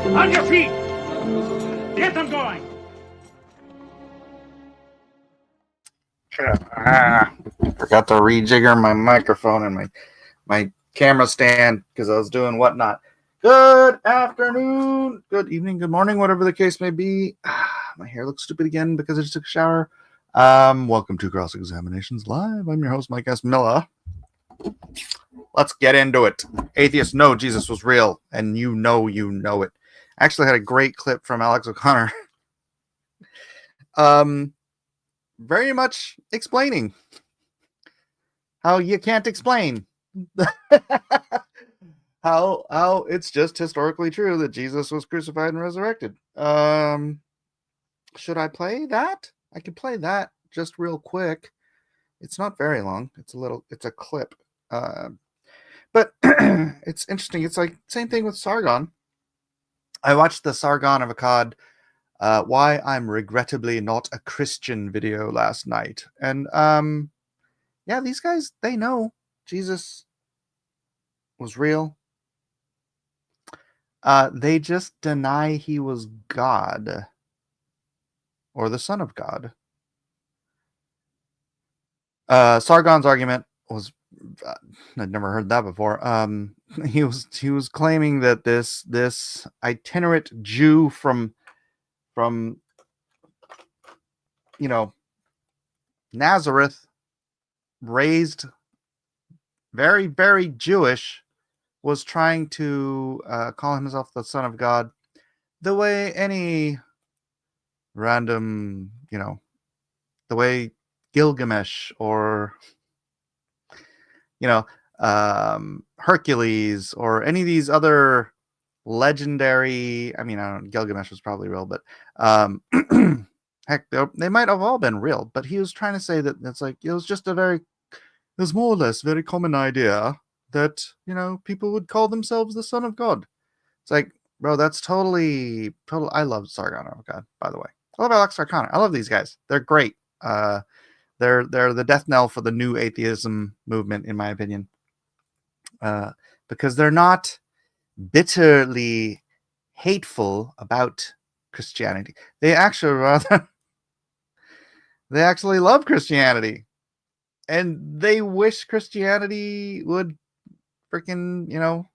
On your feet! Get them going! Forgot to rejigger my microphone and my camera stand because I was doing whatnot. Good afternoon, good evening, good morning, whatever the case may be. My hair looks stupid again because I just took a shower. Welcome to Cross Examinations Live. I'm your host, Mike S. Miller. Let's get into it. Atheists know Jesus was real, and you know it. I actually had a great clip from Alex O'Connor. Very much explaining how you can't explain how it's just historically true that Jesus was crucified and resurrected. Should I play that? I could play that just real quick. It's not very long. It's a clip. But it's interesting. It's like same thing with Sargon. I watched the Sargon of Akkad Why I'm Regrettably Not a Christian video last night. And yeah, these guys, they know Jesus was real. They just deny he was God or the Son of God. Sargon's argument was I'd never heard that before. He was claiming that this itinerant Jew from Nazareth, raised very, very Jewish, was trying to call himself the Son of God the way any random, the way Gilgamesh or Hercules or any of these other legendary, I don't know, Gilgamesh was probably real, but heck, they might have all been real, but he was trying to say that it's like, it was more or less very common idea that, people would call themselves the Son of God. It's like, bro, that's totally. I love Sargon of God, by the way. I love Alex O'Connor. I love these guys. They're great. They're the death knell for the new atheism movement, in my opinion, because they're not bitterly hateful about Christianity. They actually love Christianity, and they wish Christianity would freaking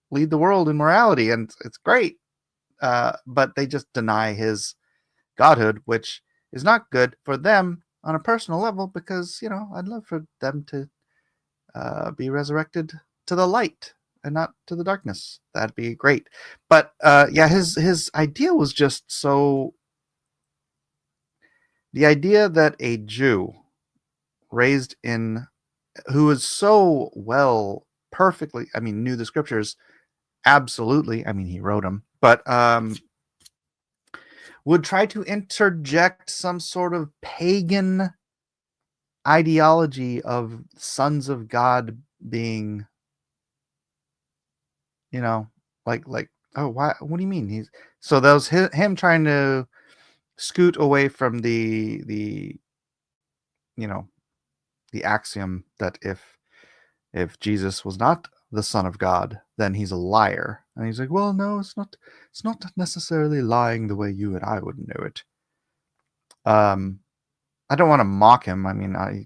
lead the world in morality, and it's great. But they just deny his godhood, which is not good for them on a personal level, because I'd love for them to be resurrected to the light and not to the darkness. That'd be great. But yeah, his idea was just so. The idea that a Jew raised who is so well, perfectly, knew the scriptures, absolutely. He wrote them, but would try to interject some sort of pagan ideology of sons of God being, like, oh, why? What do you mean? So that was him trying to scoot away from the axiom that if Jesus was not the Son of God, then he's a liar. And he's like, well, no, it's not necessarily lying the way you and I would know it. I don't want to mock him.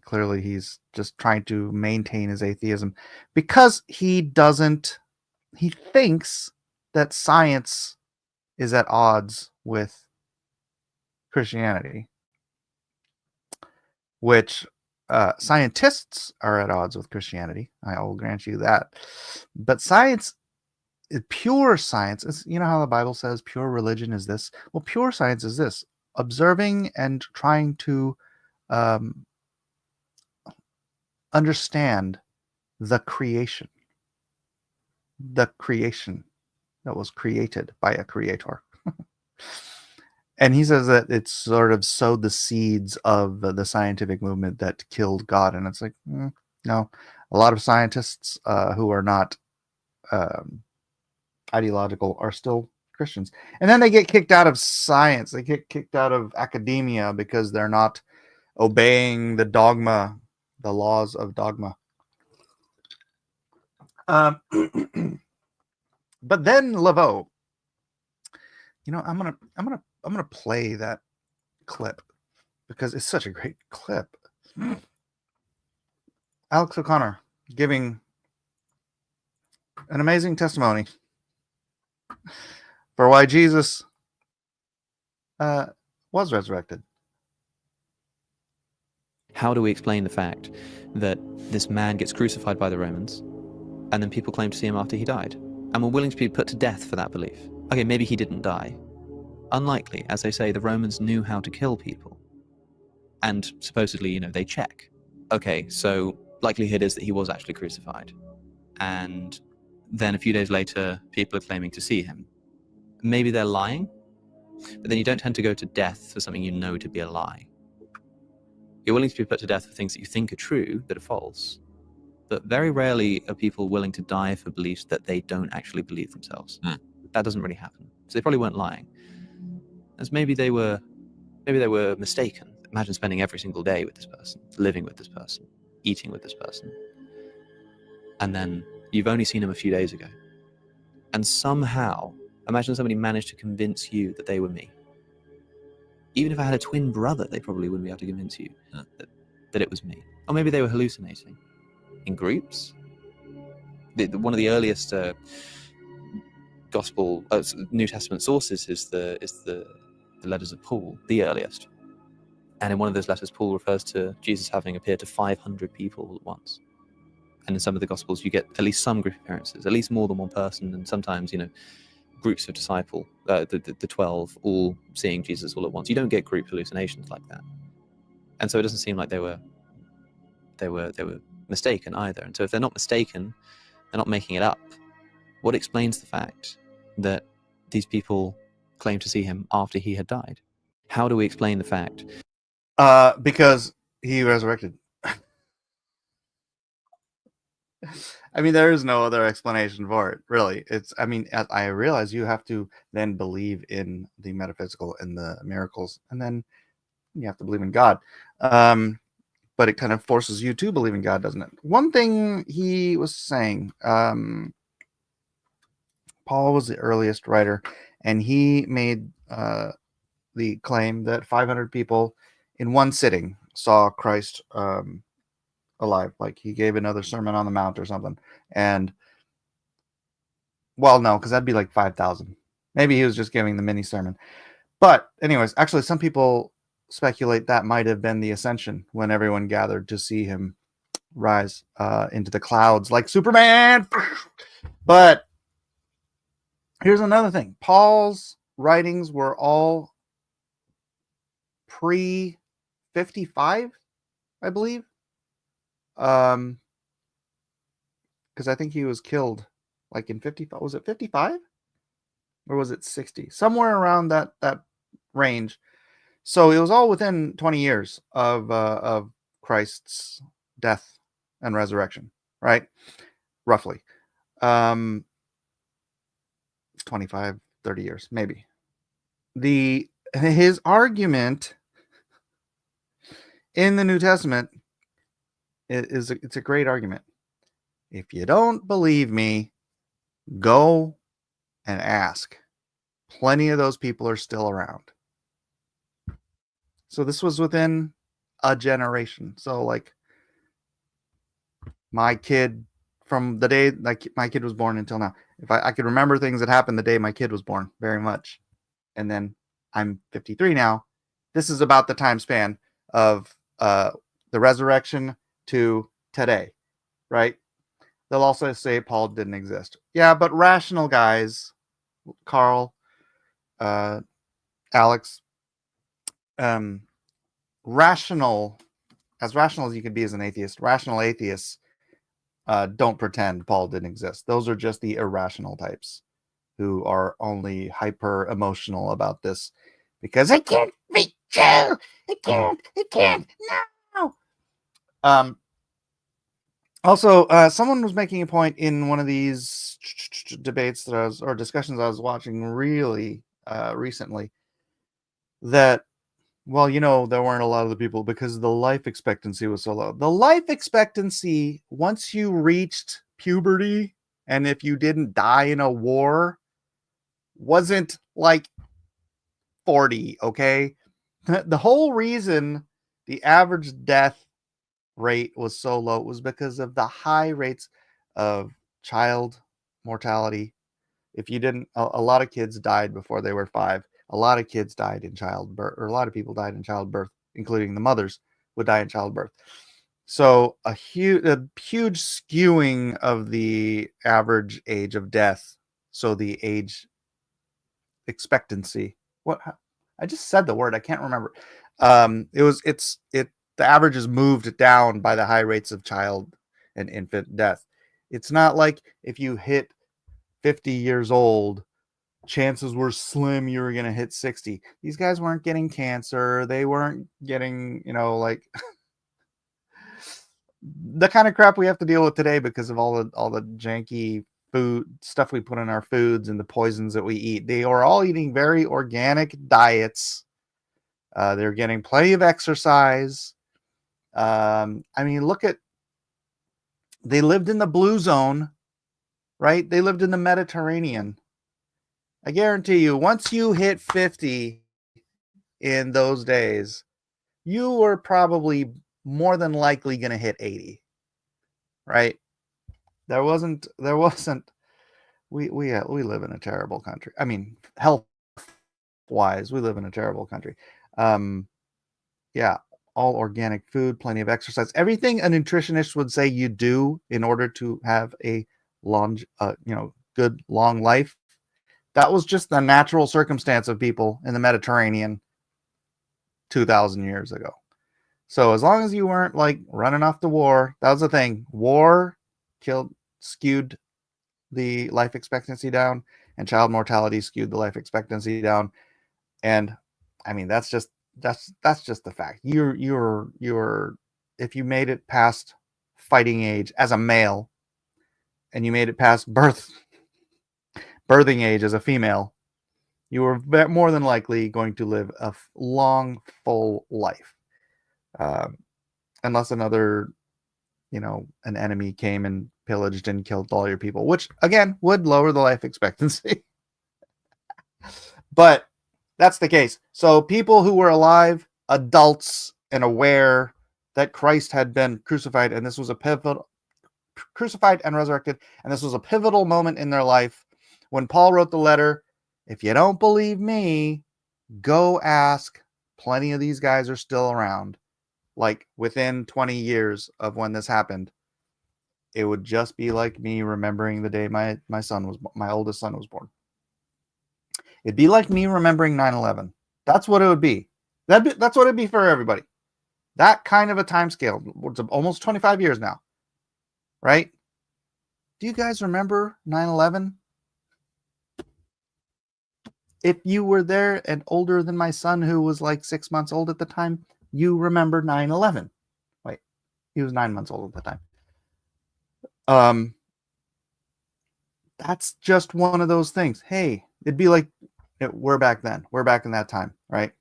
Clearly he's just trying to maintain his atheism because he thinks that science is at odds with Christianity, which scientists are at odds with Christianity. I will grant you that. But science, pure science, is, how the Bible says pure religion is this. Well, pure science is this: observing and trying to understand the creation that was created by a creator. And he says that it's sort of sowed the seeds of the scientific movement that killed God. And it's like, no. A lot of scientists who are not ideological are still Christians. And then they get kicked out of science. They get kicked out of academia because they're not obeying the laws of dogma. But then Laveau, I'm gonna play that clip because it's such a great clip. Alex O'Connor giving an amazing testimony for why Jesus was resurrected. How do we explain the fact that this man gets crucified by the Romans, and then people claim to see him after he died, and were willing to be put to death for that belief? Okay, maybe he didn't die. Unlikely. As they say, the Romans knew how to kill people. And supposedly, they check. Okay, so likelihood is that he was actually crucified. And then a few days later, people are claiming to see him. Maybe they're lying, but then you don't tend to go to death for something you know to be a lie. You're willing to be put to death for things that you think are true, that are false. But very rarely are people willing to die for beliefs that they don't actually believe themselves. That doesn't really happen. So they probably weren't lying. As maybe they were mistaken. Imagine spending every single day with this person, living with this person, eating with this person. And then you've only seen him a few days ago. And somehow, imagine somebody managed to convince you that they were me. Even if I had a twin brother, they probably wouldn't be able to convince you that it was me. Or maybe they were hallucinating. In groups? One of the earliest gospel, New Testament sources is the letters of Paul, the earliest. And in one of those letters, Paul refers to Jesus having appeared to 500 people all at once. And in some of the Gospels, you get at least some group appearances, at least more than one person, and sometimes, groups of disciples, the 12, all seeing Jesus all at once. You don't get group hallucinations like that. And so it doesn't seem like they were mistaken either. And so if they're not mistaken, they're not making it up. What explains the fact that these people claimed to see him after he had died? How do we explain the fact? Because he resurrected. I mean, there is no other explanation for it, really. I realize you have to then believe in the metaphysical and the miracles, and then you have to believe in God. But it kind of forces you to believe in God, doesn't it? One thing he was saying, Paul was the earliest writer, and he made the claim that 500 people in one sitting saw Christ alive. Like he gave another Sermon on the Mount or something. And, well, no, because that'd be like 5,000. Maybe he was just giving the mini sermon. But anyways, actually, some people speculate that might have been the ascension when everyone gathered to see him rise into the clouds like Superman. But here's another thing. Paul's writings were all pre-55, I believe. Because I think he was killed like in 55. Was it 55? Or was it 60? Somewhere around that range. So it was all within 20 years of Christ's death and resurrection, right? Roughly. 25, 30 years, maybe. His argument in the New Testament it's a great argument. If you don't believe me, go and ask. Plenty of those people are still around. So this was within a generation. So like my kid, from the day like my kid was born until now, if I could remember things that happened the day my kid was born, very much. And then I'm 53 now. This is about the time span of the resurrection to today, right? They'll also say Paul didn't exist. Yeah, but rational guys, Carl, Alex, rational as you could be as an atheist, rational atheists don't pretend Paul didn't exist. Those are just the irrational types who are only hyper emotional about this because it can't be true. It can't, no. Also, someone was making a point in one of these debates discussions I was watching really recently that, well, there weren't a lot of the people because the life expectancy was so low. The life expectancy, once you reached puberty, and if you didn't die in a war, wasn't like 40. Okay. The whole reason the average death rate was so low was because of the high rates of child mortality. If you didn't, a lot of kids died before they were 5. A lot of kids died in childbirth, or a lot of people died in childbirth, including the mothers would die in childbirth. So a huge skewing of the average age of death. So the age expectancy. What I just said the word, I can't remember. The average is moved down by the high rates of child and infant death. It's not like if you hit 50 years old, chances were slim you were going to hit 60. These guys weren't getting cancer. They weren't getting, like the kind of crap we have to deal with today because of all the janky food stuff we put in our foods and the poisons that we eat. They are all eating very organic diets. They're getting plenty of exercise. Look at, they lived in the blue zone, right? They lived in the Mediterranean. I guarantee you, once you hit 50 in those days, you were probably more than likely going to hit 80, right? We live in a terrible country. I mean, health wise, we live in a terrible country. Yeah, all organic food, plenty of exercise, everything a nutritionist would say you do in order to have a good long life. That was just the natural circumstance of people in the Mediterranean 2,000 years ago. So as long as you weren't like running off to war, that was the thing. War skewed the life expectancy down, and child mortality skewed the life expectancy down. And I mean, that's just the fact. You're if you made it past fighting age as a male, and you made it past birthing age as a female, you were more than likely going to live a long, full life. Unless another, an enemy came and pillaged and killed all your people, which again would lower the life expectancy. But that's the case. So people who were alive, adults and aware that Christ had been crucified, and this was crucified and resurrected, and this was a pivotal moment in their life. When Paul wrote the letter, if you don't believe me, go ask. Plenty of these guys are still around. Like within 20 years of when this happened, it would just be like me remembering the day my oldest son was born. It'd be like me remembering 9/11. That's what it would be. That's what it'd be for everybody. That kind of a time scale. It's almost 25 years now, right? Do you guys remember 9/11? If you were there and older than my son, who was like 6 months old at the time, you remember 9/11. Wait, he was 9 months old at the time. That's just one of those things. Hey, it'd be like, we're back then. We're back in that time, right?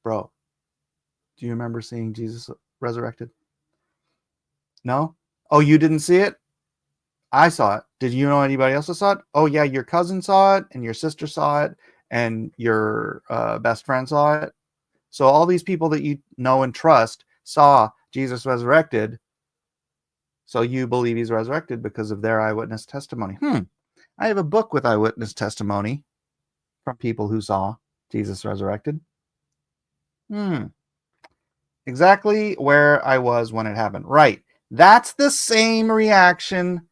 Bro, do you remember seeing Jesus resurrected? No? Oh, you didn't see it? I saw it. Did you know anybody else that saw it? Oh, yeah, your cousin saw it, and your sister saw it, and your best friend saw it. So all these people that you know and trust saw Jesus resurrected. So you believe he's resurrected because of their eyewitness testimony. I have a book with eyewitness testimony from people who saw Jesus resurrected. Exactly where I was when it happened. Right. That's the same reaction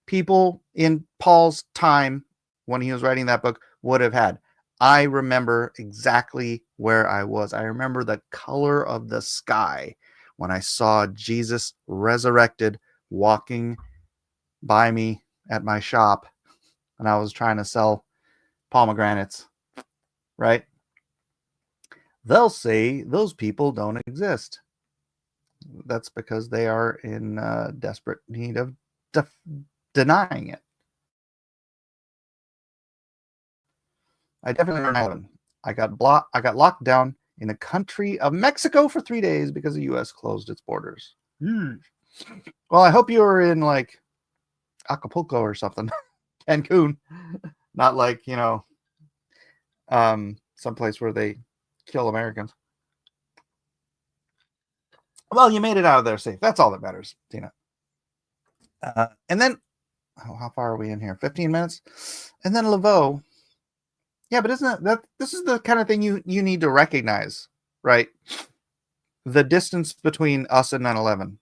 people in Paul's time when he was writing that book would have had. I remember exactly where I was. I remember the color of the sky when I saw Jesus resurrected walking by me at my shop, and I was trying to sell pomegranates, right? They'll say those people don't exist. That's because they are in desperate need of denying it. I definitely remember. I got locked down in the country of Mexico for 3 days because the U.S. closed its borders. Well, I hope you were in like Acapulco or something, Cancun, not like someplace where they kill Americans. Well, you made it out of there safe. That's all that matters, Tina. And then, how far are we in here? 15 minutes? And then Laveau. Yeah, but isn't that this is the kind of thing you need to recognize, right? The distance between us and 9/11.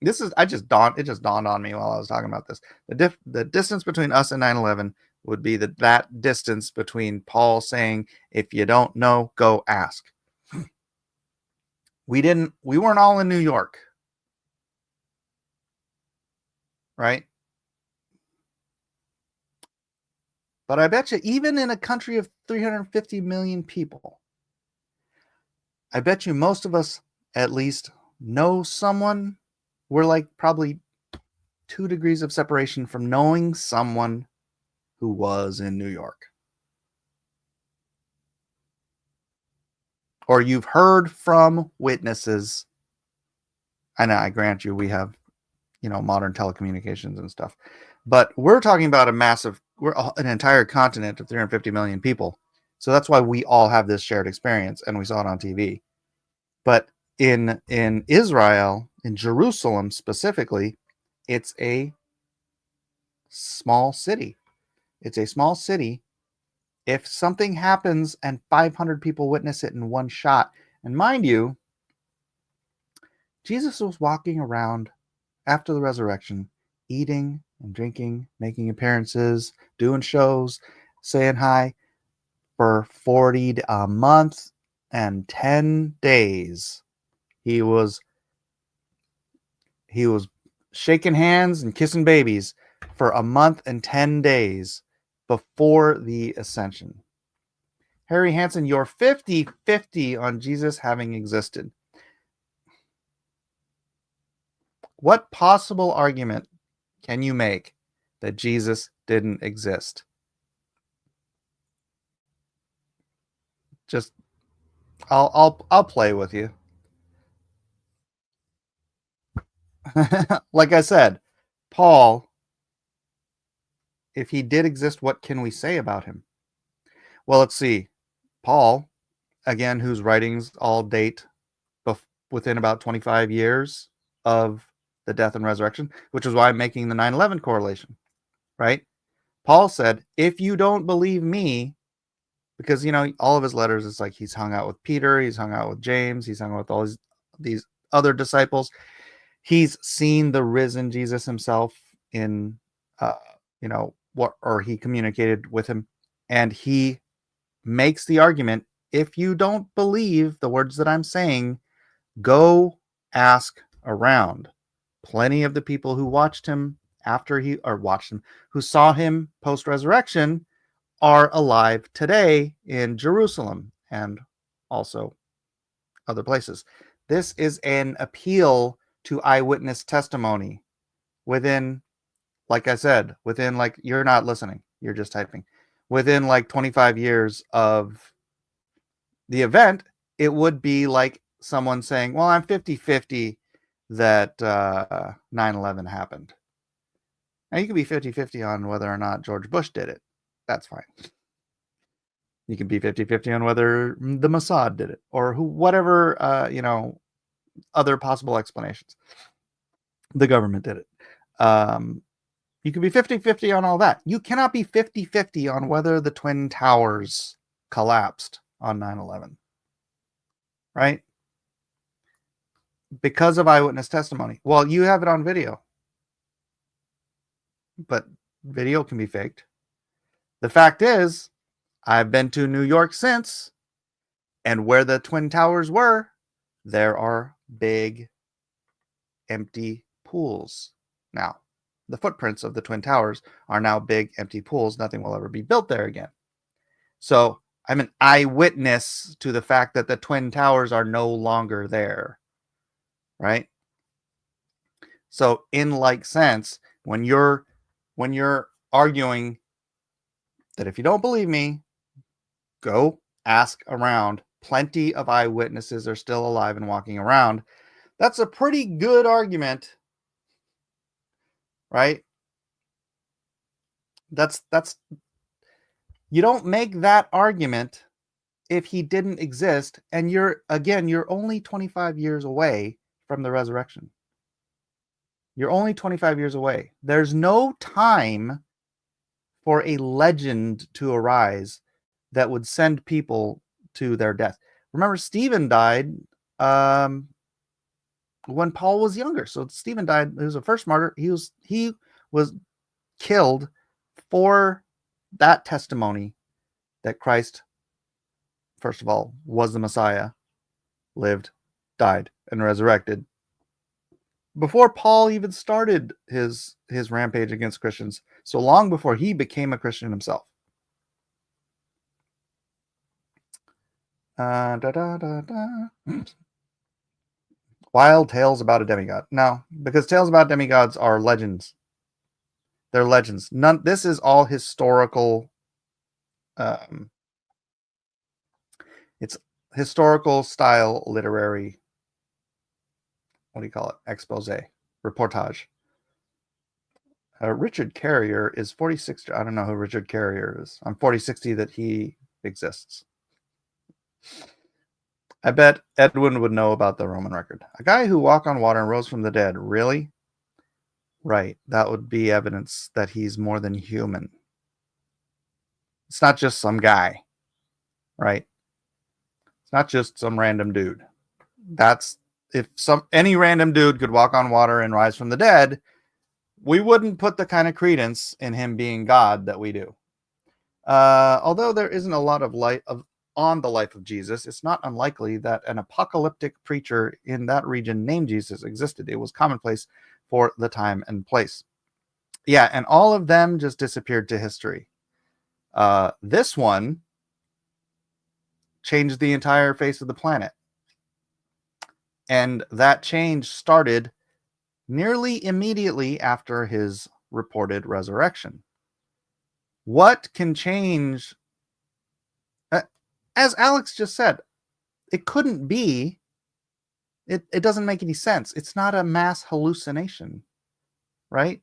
This is it just dawned on me while I was talking about this. The distance between us and 9/11 would be that distance between Paul saying, if you don't know, go ask. We weren't all in New York. Right? But I bet you even in a country of 350 million people, I bet you most of us at least know someone. We're like probably 2 degrees of separation from knowing someone who was in New York. Or you've heard from witnesses. And I grant you, we have, modern telecommunications and stuff. But we're talking about we're an entire continent of 350 million people. So that's why we all have this shared experience, and we saw it on TV. But in Israel, in Jerusalem specifically, it's a small city. It's a small city. If something happens and 500 people witness it in one shot, and mind you, Jesus was walking around after the resurrection, eating and drinking, making appearances, doing shows, saying hi for 40 a month and 10 days. He was shaking hands and kissing babies for a month and 10 days before the ascension. Harry Hansen, you're 50-50 on Jesus having existed. What possible argument can you make that Jesus didn't exist? Just I'll play with you. Like I said, Paul, if he did exist, what can we say about him? Well, let's see. Paul, again, whose writings all date within about 25 years of the death and resurrection, which is why I'm making the 9/11 correlation, right? Paul said, if you don't believe me, because, all of his letters, it's like he's hung out with Peter, he's hung out with James, he's hung out with all these other disciples. He's seen the risen Jesus himself in, or he communicated with him. And he makes the argument, if you don't believe the words that I'm saying, go ask around. Plenty of the people who watched him who saw him post-resurrection are alive today in Jerusalem and also other places. This is an appeal to eyewitness testimony within, like I said, you're not listening, you're just typing. Within 25 years of the event, it would be like someone saying, well, I'm 50-50 that 9/11 happened. Now, you can be 50-50 on whether or not George Bush did it. That's fine. You can be 50-50 on whether the Mossad did it or whatever, other possible explanations. The government did it. You can be 50-50 on all that. You cannot be 50-50 on whether the Twin Towers collapsed on 9/11. Right? Because of eyewitness testimony. Well, you have it on video. But video can be faked. The fact is, I've been to New York since, and where the Twin Towers were, there are big empty pools. Now, the footprints of the Twin Towers are now big empty pools. Nothing will ever be built there again. So I'm an eyewitness to the fact that the Twin Towers are no longer there. Right? So in like sense, when you're arguing that if you don't believe me, go ask around. Plenty of eyewitnesses are still alive and walking around. That's a pretty good argument, right? That's you don't make that argument if he didn't exist, and you're only 25 years away from the resurrection. You're only 25 years away. There's no time for a legend to arise that would send people to their death. Remember, Stephen died when Paul was younger. So Stephen died. He was the first martyr. He was killed for that testimony that Christ, first of all, was the Messiah, lived, died, and resurrected before Paul even started his rampage against Christians, so long before he became a Christian himself. Wild tales about a demigod. No, because tales about demigods are legends. They're legends. This is all historical. It's historical style literary. What do you call it? Expose, reportage. Richard Carrier is 4060. I don't know who Richard Carrier is. I'm 4060 that he exists. I bet Edwin would know about the Roman record. A guy who walked on water and rose from the dead. Really? Right. That would be evidence that he's more than human. It's not just some guy. Right? It's not just some random dude. That's if any random dude could walk on water and rise from the dead, we wouldn't put the kind of credence in him being God that we do. Although there isn't a lot of light on the life of Jesus, it's not unlikely that an apocalyptic preacher in that region named Jesus existed. It was commonplace for the time and place. Yeah, and all of them just disappeared to history. This one changed the entire face of the planet. And that change started nearly immediately after his reported resurrection. What can change? As Alex just said, it couldn't be. It doesn't make any sense. It's not a mass hallucination, right?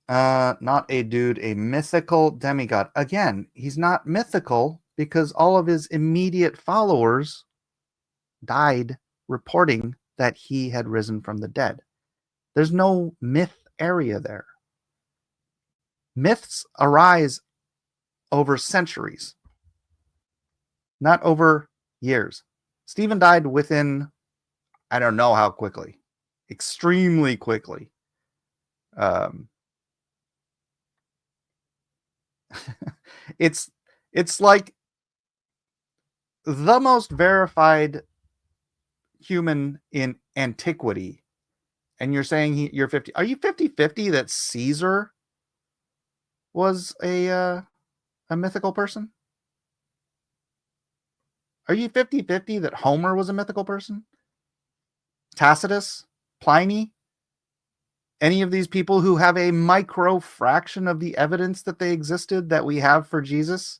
Not a dude, a mythical demigod. Again, he's not mythical because all of his immediate followers died reporting that he had risen from the dead. There's no myth area there. Myths arise over centuries, not over years. Stephen died within, I don't know how quickly, extremely quickly. It's like the most verified human in antiquity, and you're saying you're 50. Are you 50-50 that Caesar was a mythical person? Are you 50-50 that Homer was a mythical person? Tacitus? Pliny? Any of these people who have a micro fraction of the evidence that they existed that we have for Jesus?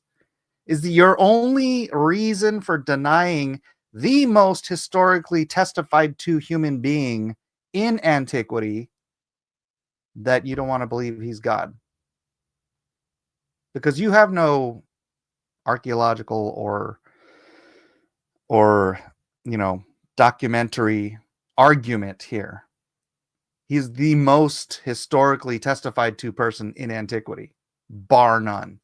Is your only reason for denying the most historically testified to human being in antiquity that you don't want to believe he's God? Because you have no archaeological or documentary argument here. He's the most historically testified to person in antiquity, bar none.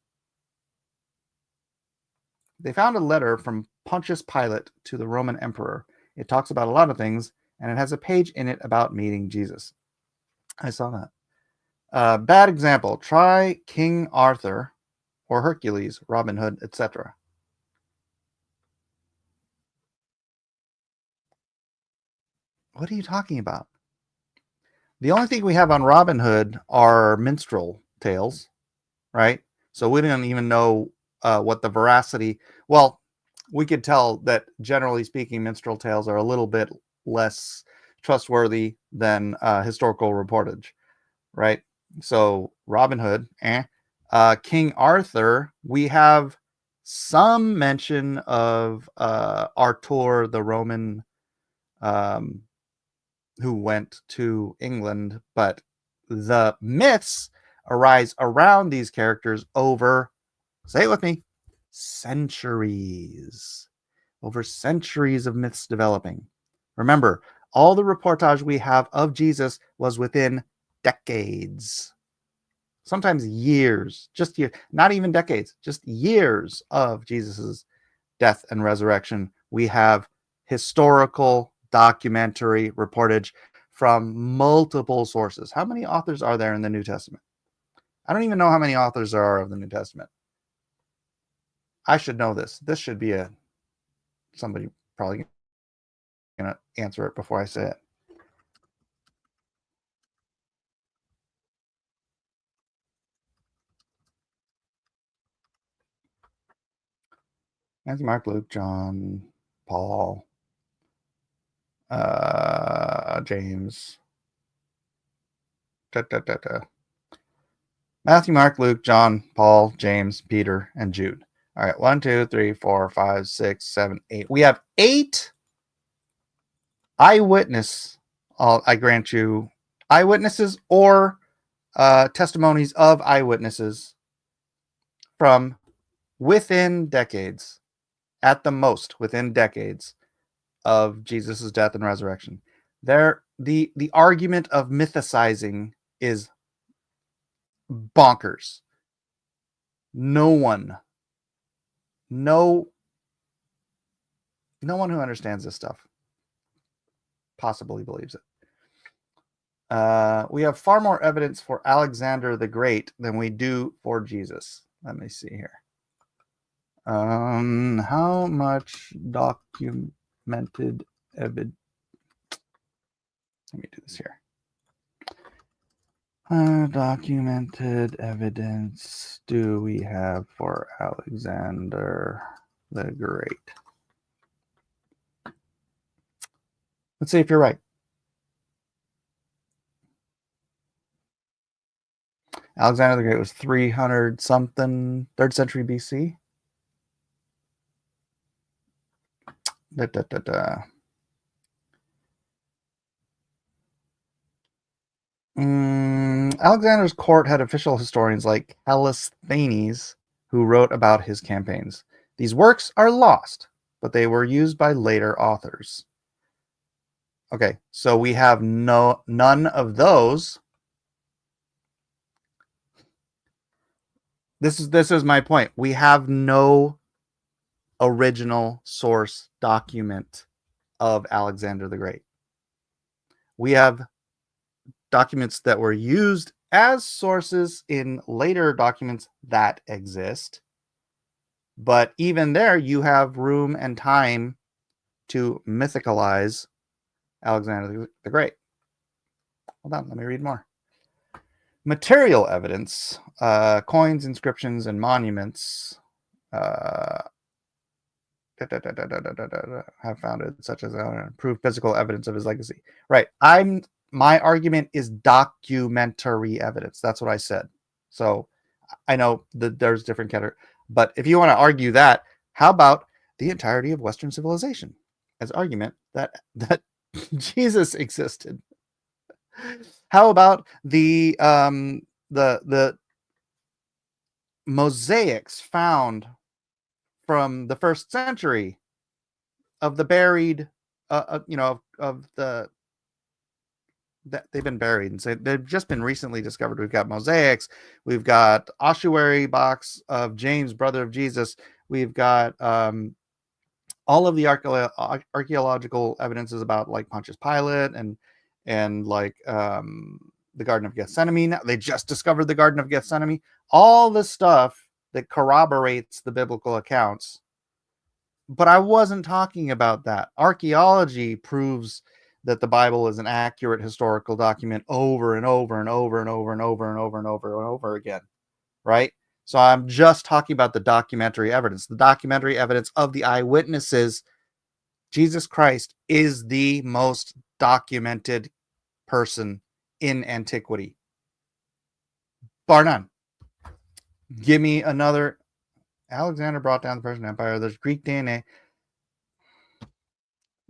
They found a letter from Pontius Pilate to the Roman emperor. It talks about a lot of things, and it has a page in it about meeting Jesus. I saw that. Bad example. Try King Arthur or Hercules, Robin Hood, etc. What are you talking about? The only thing we have on Robin Hood are minstrel tales, right? So we don't even know what the veracity. Well, we could tell that generally speaking, minstrel tales are a little bit less trustworthy than historical reportage, right? So Robin Hood, King Arthur, we have some mention of Artur, the Roman who went to England, but the myths arise around these characters over, say it with me, centuries. Over centuries of myths developing. Remember, all the reportage we have of Jesus was within decades, sometimes years, just years, not even decades, just years of Jesus's death and resurrection. We have historical documentary reportage from multiple sources. How many authors are there in the New Testament? I don't even know how many authors there are of the New Testament. I should know this. This should be somebody probably going to answer it before I say it. Matthew, Mark, Luke, John, Paul, James. Matthew, Mark, Luke, John, Paul, James, Peter, and Jude. All right, 1, 2, 3, 4, 5, 6, 7, 8. We have 8 eyewitness. I grant you, eyewitnesses or testimonies of eyewitnesses from within decades, at the most within decades of Jesus's death and resurrection. The argument of mythicizing is bonkers. No one who understands this stuff possibly believes it. We have far more evidence for Alexander the Great than we do for Jesus. Let me see here. How much documented evidence? Let me do this here. Documented evidence do we have for Alexander the Great? Let's see if you're right. Alexander the Great was 300 something, 3rd century BC. Alexander's court had official historians like Callisthenes who wrote about his campaigns. These works are lost, but they were used by later authors. Okay, so we have none of those. This is my point. We have no original source document of Alexander the Great. We have documents that were used as sources in later documents that exist. But even there, you have room and time to mythicalize Alexander the Great. Hold on, let me read more. Material evidence, coins, inscriptions, and monuments have founded such as prove physical evidence of his legacy. Right. My argument is documentary evidence. That's what I said. So I know that there's different categories, but if you want to argue that, how about the entirety of Western civilization as argument that Jesus existed? How about the mosaics found from the 1st century of the buried, of the that they've been buried, and so they've just been recently discovered. We've got mosaics, we've got ossuary box of James, brother of Jesus. We've got all of the archaeological evidences about like Pontius Pilate and like the Garden of Gethsemane. They just discovered the Garden of Gethsemane. All the stuff that corroborates the biblical accounts. But I wasn't talking about that. Archaeology proves that the Bible is an accurate historical document over and over and over and over and over and over and over and over again, right? So I'm just talking about the documentary evidence. The documentary evidence of the eyewitnesses. Jesus Christ is the most documented person in antiquity, bar none. Give me another. Alexander brought down the Persian Empire. There's Greek DNA.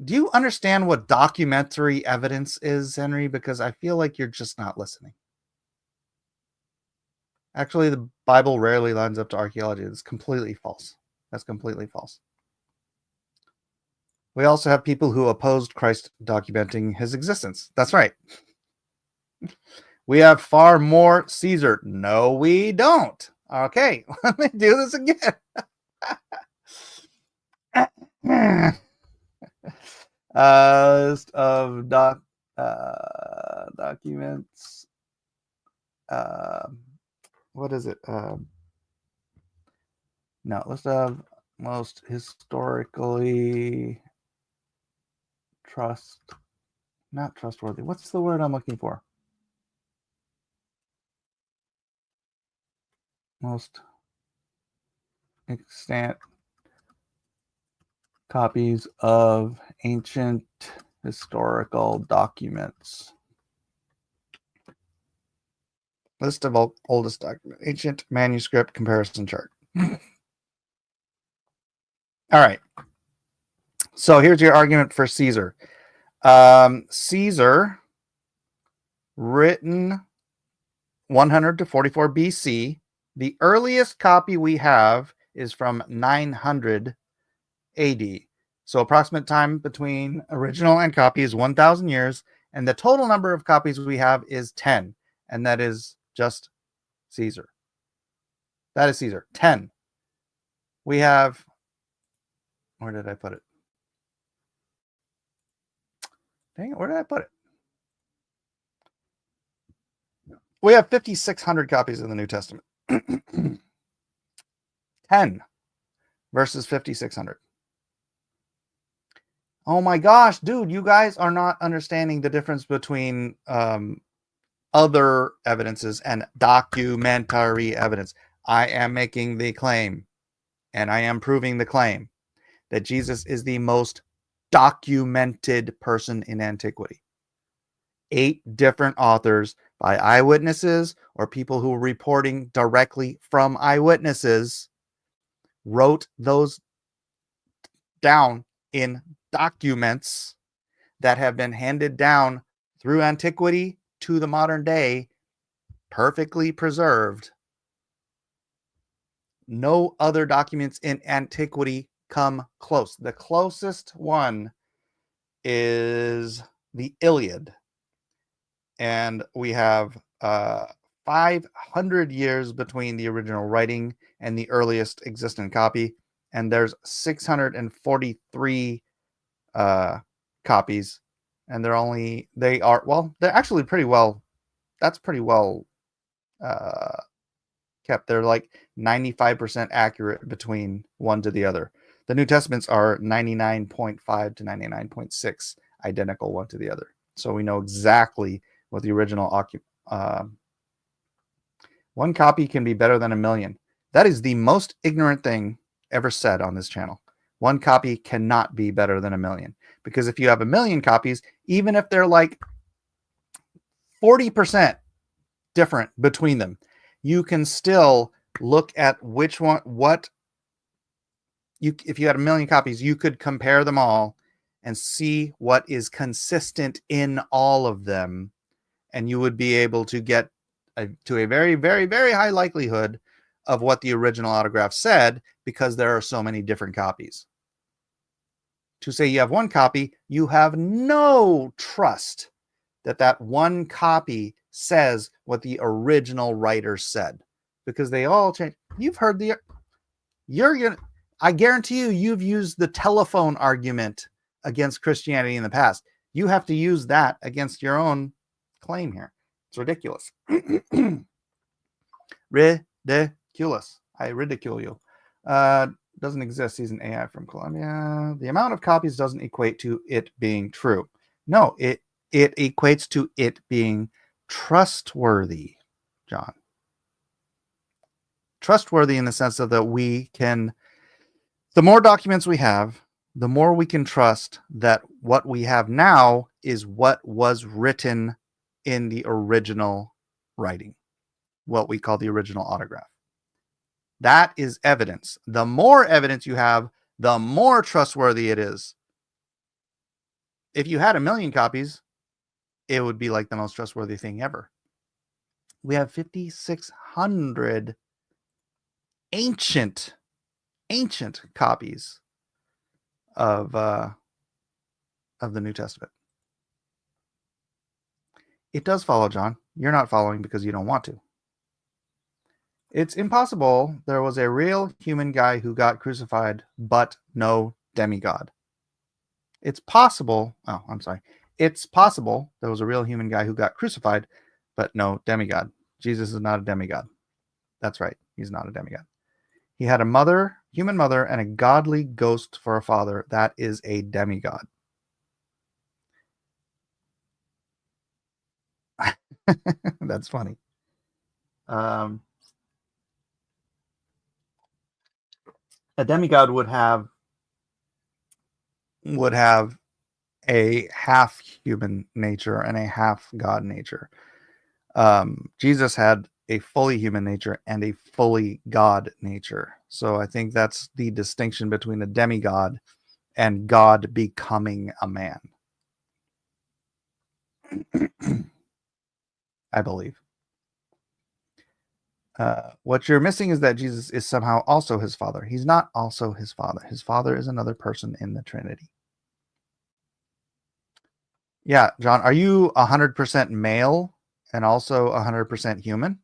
Do you understand what documentary evidence is, Henry? Because I feel like you're just not listening. Actually, the Bible rarely lines up to archaeology. It's completely false. That's completely false. We also have people who opposed Christ documenting his existence. That's right. We have far more Caesar. No, we don't. Okay, let me do this again. List of documents. What is it? No, list of most historically not trustworthy. What's the word I'm looking for? Most extant copies of ancient historical documents. List of oldest document, ancient manuscript comparison chart. All right. So here's your argument for Caesar. Caesar, written 100 to 44 BC. The earliest copy we have is from 900 AD. So approximate time between original and copy is 1,000 years. And the total number of copies we have is 10. And that is just Caesar. That is Caesar. 10. We have, where did I put it? Dang it, where did I put it? We have 5,600 copies of the New Testament. 10 versus 5,600. Oh my gosh, dude, you guys are not understanding the difference between other evidences and documentary evidence. I am making the claim, and I am proving the claim, that Jesus is the most documented person in antiquity. 8 different authors by eyewitnesses or people who were reporting directly from eyewitnesses wrote those down in documents that have been handed down through antiquity to the modern day, perfectly preserved. No other documents in antiquity come close. The closest one is the Iliad. And we have 500 years between the original writing and the earliest existent copy. And there's 643 copies. And they're actually pretty well, that's pretty well kept. They're like 95% accurate between one to the other. The New Testaments are 99.5 to 99.6 identical one to the other. So we know exactly what the original one copy can be better than a million. That is the most ignorant thing ever said on this channel. One copy cannot be better than a million, because if you have a million copies, even if they're like 40% different between them, you can still look at which one, if you had a million copies, you could compare them all and see what is consistent in all of them. And you would be able to get to a very, very, very high likelihood of what the original autograph said, because there are so many different copies. To say you have one copy, you have no trust that that one copy says what the original writer said, because they all change. You've heard I guarantee you've used the telephone argument against Christianity in the past. You have to use that against your own claim here. It's ridiculous. Ridiculous. I ridicule you. Doesn't exist. He's an AI from Colombia. The amount of copies doesn't equate to it being true. No, it equates to it being trustworthy, John. Trustworthy in the sense of that the more documents we have, the more we can trust that what we have now is what was written in the original writing, what we call the original autograph. That is evidence. The more evidence you have, the more trustworthy it is. If you had a million copies, it would be like the most trustworthy thing ever. We have 5,600 ancient ancient copies of the New Testament. It does follow, John. You're not following because you don't want to. It's impossible there was a real human guy who got crucified, but no demigod. It's possible. Oh, I'm sorry. It's possible there was a real human guy who got crucified, but no demigod. Jesus is not a demigod. That's right. He's not a demigod. He had a mother, human mother, and a godly ghost for a father. That is a demigod. That's funny. A demigod would have a half human nature and a half God nature. Jesus had a fully human nature and a fully God nature. So I think that's the distinction between a demigod and God becoming a man. I believe. What you're missing is that Jesus is somehow also his father. He's not also his father. His father is another person in the Trinity. Yeah, John, are you 100% male and also 100% human?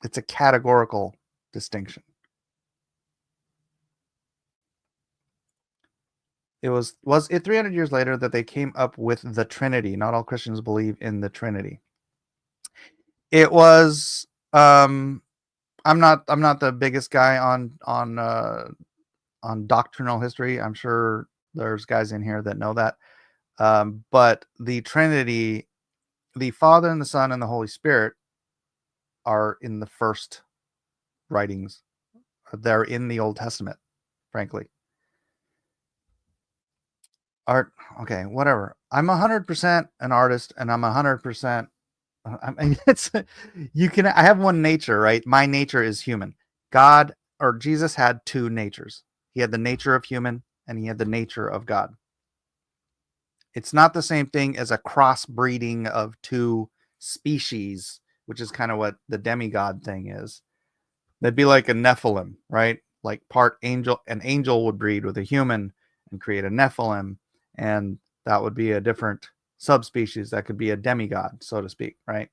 It's a categorical distinction. Was it 300 years later that they came up with the Trinity? Not all Christians believe in the Trinity. It was I'm not the biggest guy on doctrinal history. I'm sure there's guys in here that know that. But the Trinity, the Father and the Son and the Holy Spirit are in the first writings. They're in the Old Testament, frankly. Art, okay, whatever. I'm 100% an artist, and I'm 100%. I mean, I have one nature, right? My nature is human. God or Jesus had two natures. He had the nature of human, and he had the nature of God. It's not the same thing as a crossbreeding of two species, which is kind of what the demigod thing is. That'd be like a Nephilim, right? Like part angel, an angel would breed with a human and create a Nephilim, and that would be a different subspecies. That could be a demigod, so to speak, right?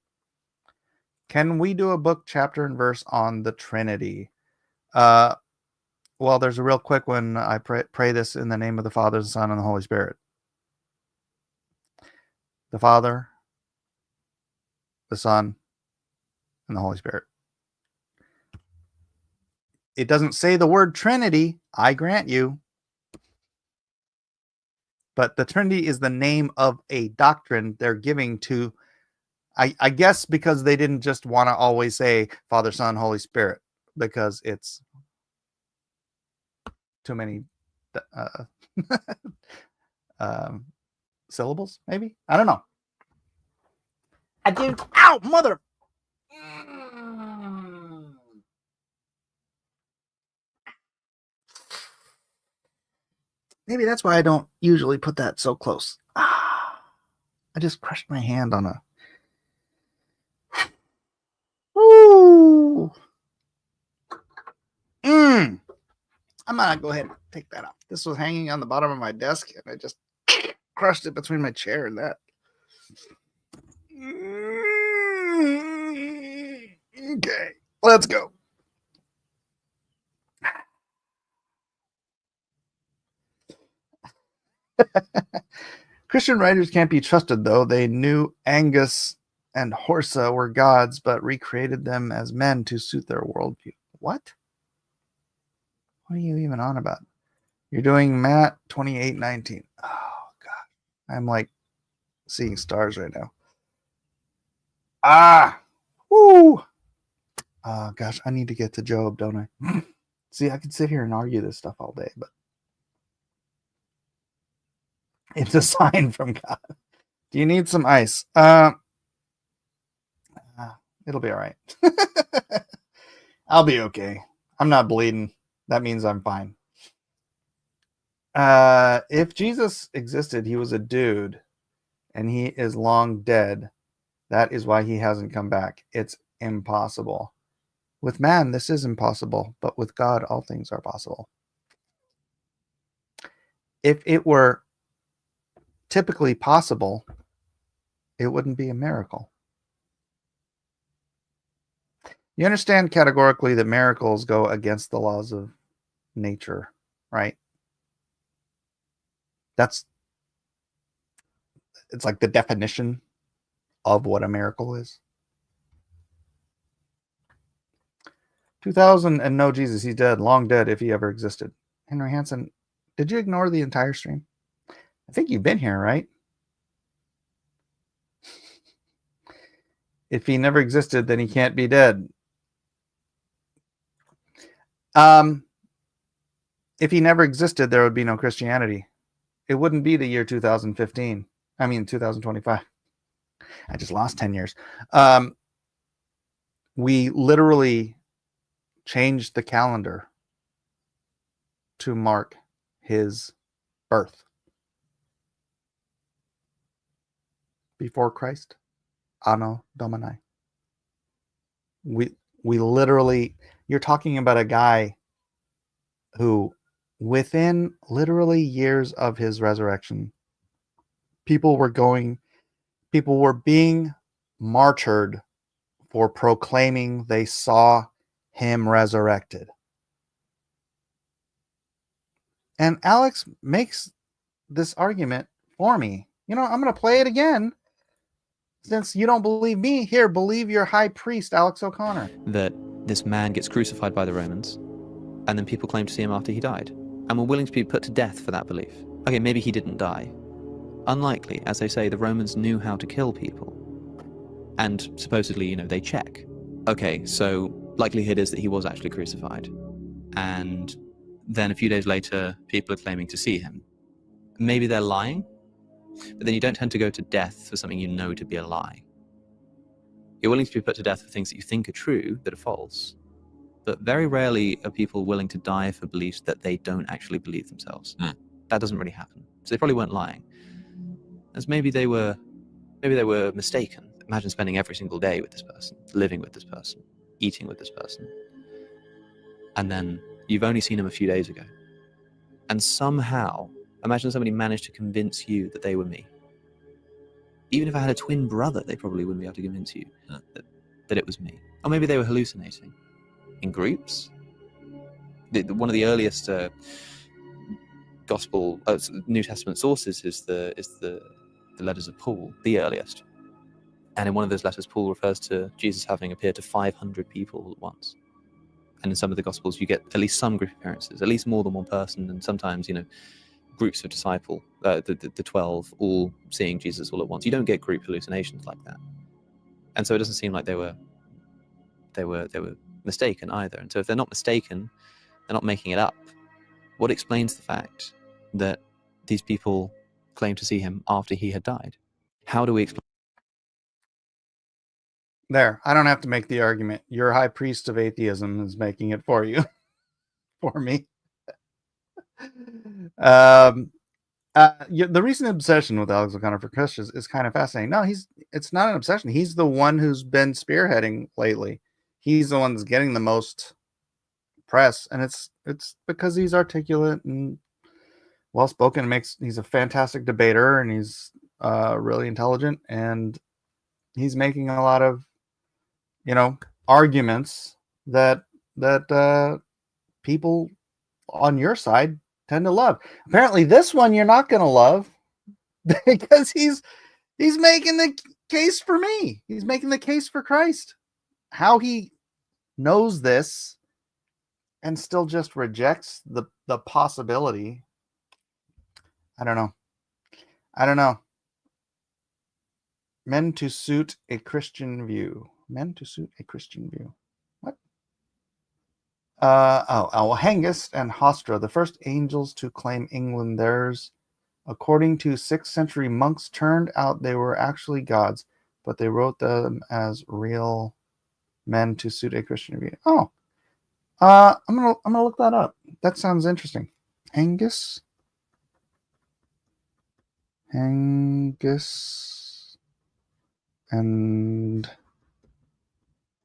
Can we do a book, chapter, and verse on the Trinity? Well, there's a real quick one. I pray this in the name of the Father, the Son, and the Holy Spirit. The Father, the Son, and the Holy Spirit. It doesn't say the word Trinity, I grant you. But the Trinity is the name of a doctrine they're giving to, I guess, because they didn't just want to always say Father, Son, Holy Spirit, because it's too many syllables, maybe? I don't know. I did. Ow, mother. Maybe that's why I don't usually put that so close. I just crushed my hand on a. Woo! I'm gonna go ahead and take that out. This was hanging on the bottom of my desk, and I just crushed it between my chair and that. Okay, let's go. Christian writers can't be trusted, though. They knew Angus and Horsa were gods, but recreated them as men to suit their worldview. What? What are you even on about? You're doing Matt 28:19. Oh, God. I'm like seeing stars right now. Woo! Oh, gosh. I need to get to Job, don't I? See, I could sit here and argue this stuff all day, but it's a sign from God. Do you need some ice? It'll be all right. I'll be okay. I'm not bleeding. That means I'm fine. If Jesus existed, he was a dude, and he is long dead. That is why he hasn't come back. It's impossible. With man, this is impossible, but with God, all things are possible. If it were typically possible, it wouldn't be a miracle. You understand categorically that miracles go against the laws of nature, right? It's like the definition of what a miracle is. 2000 and no Jesus, he's dead, long dead if he ever existed. Henry Hansen, did you ignore the entire stream? I think you've been here, right? If he never existed, then he can't be dead. If he never existed, there would be no Christianity. It wouldn't be the year 2015. I mean, 2025. I just lost 10 years. We literally changed the calendar to mark his birth. Before Christ, Anno Domini. We literally, you're talking about a guy who, within literally years of his resurrection, people were being martyred for proclaiming they saw him resurrected. And Alex makes this argument for me. You know, I'm going to play it again. Since you don't believe me, here, believe your high priest, Alex O'Connor. That this man gets crucified by the Romans, and then people claim to see him after he died, and were willing to be put to death for that belief. Okay, maybe he didn't die. Unlikely, as they say, the Romans knew how to kill people. And supposedly, you know, they check. Okay, so likelihood is that he was actually crucified. And then a few days later, people are claiming to see him. Maybe they're lying, but then you don't tend to go to death for something you know to be a lie. You're willing to be put to death for things that you think are true, that are false. But very rarely are people willing to die for beliefs that they don't actually believe themselves. That doesn't really happen. So they probably weren't lying. As maybe they were mistaken. Imagine spending every single day with this person, living with this person, eating with this person. And then you've only seen him a few days ago. And somehow, imagine somebody managed to convince you that they were me. Even if I had a twin brother, they probably wouldn't be able to convince you that it was me. Or maybe they were hallucinating. In groups. One of the earliest gospel New Testament sources is the letters of Paul, the earliest. And in one of those letters, Paul refers to Jesus having appeared to 500 people at once. And in some of the Gospels, you get at least some group appearances, at least more than one person, and sometimes, you know, groups of disciples, the 12, all seeing Jesus all at once. You don't get group hallucinations like that. And so it doesn't seem like they were mistaken either. And so if they're not mistaken, they're not making it up. What explains the fact that these people claimed to see him after he had died? How do we explain? There, I don't have to make the argument. Your high priest of atheism is making it for you, for me. The recent obsession with Alex O'Connor for Christians is kind of fascinating. No, it's not an obsession. He's the one who's been spearheading lately. He's the one that's getting the most press, and it's because he's articulate and well spoken. He's a fantastic debater, and he's really intelligent, and he's making a lot of, you know, arguments that people on your side tend to love. Apparently, this one you're not going to love because he's making the case for me. He's making the case for Christ. How he knows this and still just rejects the possibility. I don't know. Men to suit a Christian view. Men to suit a Christian view. What? Hengist and Hostra, the first angels to claim England theirs. According to 6th century monks, turned out they were actually gods, but they wrote them as real men to suit a Christian view. Oh, I'm gonna look that up. That sounds interesting. Hengist and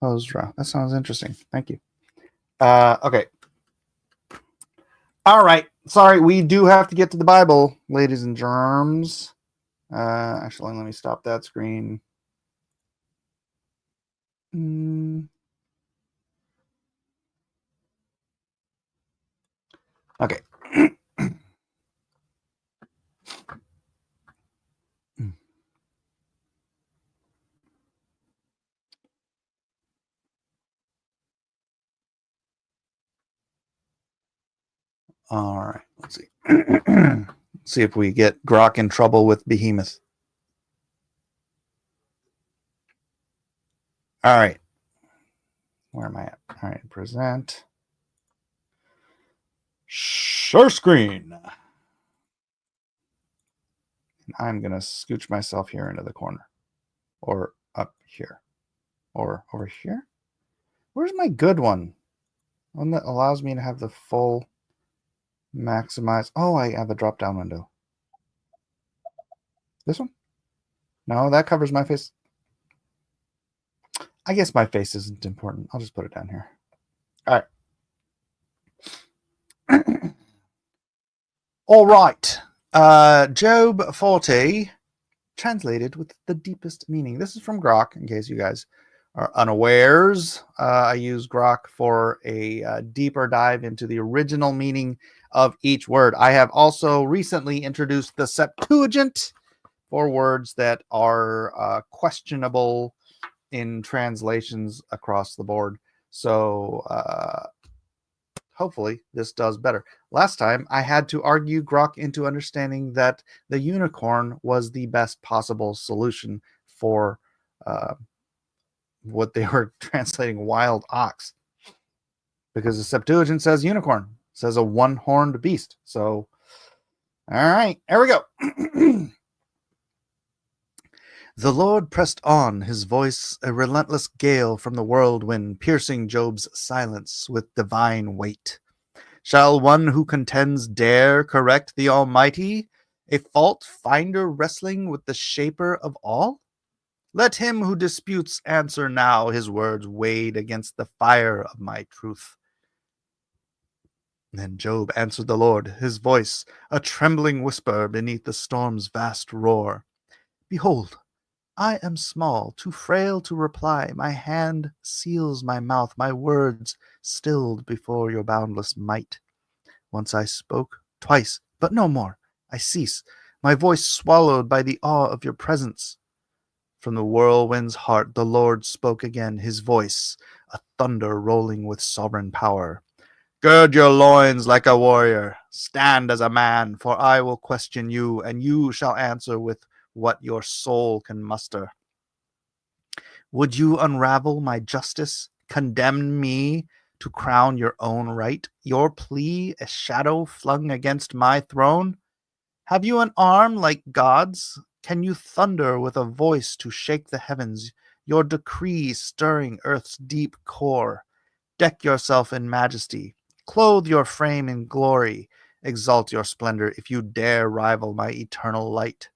Hosra. That sounds interesting. Thank you. Okay. All right. Sorry, we do have to get to the Bible, ladies and germs. Actually, let me stop that screen. Okay. All right. Let's see. Let's see if we get Grok in trouble with Behemoth. All right. Where am I at? All right. Present. Share screen. And I'm going to scooch myself here into the corner. Or up here. Or over here. Where's my good one? One that allows me to have the full maximize. Oh, I have a drop down window. This one? No, that covers my face. I guess my face isn't important. I'll just put it down here. All right. All right. Job 40, translated with the deepest meaning. This is from Grok, in case you guys are unawares. I use Grok for a deeper dive into the original meaning of each word. I have also recently introduced the Septuagint for words that are questionable in translations across the board. So hopefully this does better. Last time I had to argue Grok into understanding that the unicorn was the best possible solution for what they were translating wild ox, because the Septuagint says unicorn, says a one-horned beast. So all right, there we go. The Lord pressed on, his voice a relentless gale from the whirlwind, piercing Job's silence with divine weight. Shall one who contends dare correct the Almighty, a fault finder wrestling with the Shaper of all? Let him who disputes answer now, his words weighed against the fire of my truth. Then Job answered the Lord, his voice a trembling whisper beneath the storm's vast roar. Behold, I am small, too frail to reply. My hand seals my mouth, my words stilled before your boundless might. Once I spoke, twice, but no more. I cease, my voice swallowed by the awe of your presence. From the whirlwind's heart the Lord spoke again, his voice a thunder rolling with sovereign power. Gird your loins like a warrior, stand as a man, for I will question you, and you shall answer with what your soul can muster. Would you unravel my justice, condemn me to crown your own right, your plea a shadow flung against my throne? Have you an arm like God's? Can you thunder with a voice to shake the heavens, your decree stirring earth's deep core? Deck yourself in majesty, clothe your frame in glory, exalt your splendor if you dare rival my eternal light.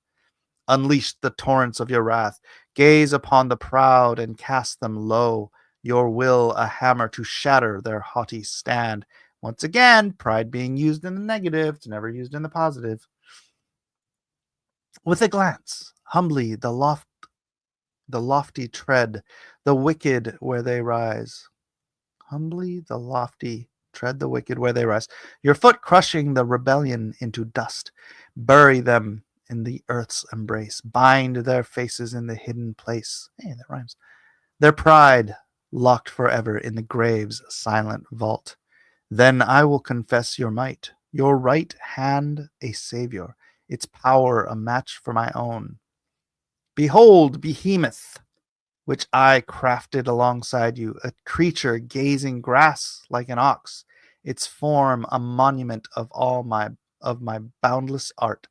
Unleash the torrents of your wrath, gaze upon the proud and cast them low, your will a hammer to shatter their haughty stand. Once again, pride being used in the negative, it's never used in the positive. With a glance, humbly the lofty tread, the wicked where they rise. Humbly the lofty tread the wicked where they rise. Your foot crushing the rebellion into dust. Bury them in the earth's embrace. Bind their faces in the hidden place. Hey, that rhymes. Their pride locked forever in the grave's silent vault. Then I will confess your might, your right hand a savior, its power a match for my own. Behold, Behemoth, which I crafted alongside you, a creature gazing grass like an ox, its form a monument of my boundless art.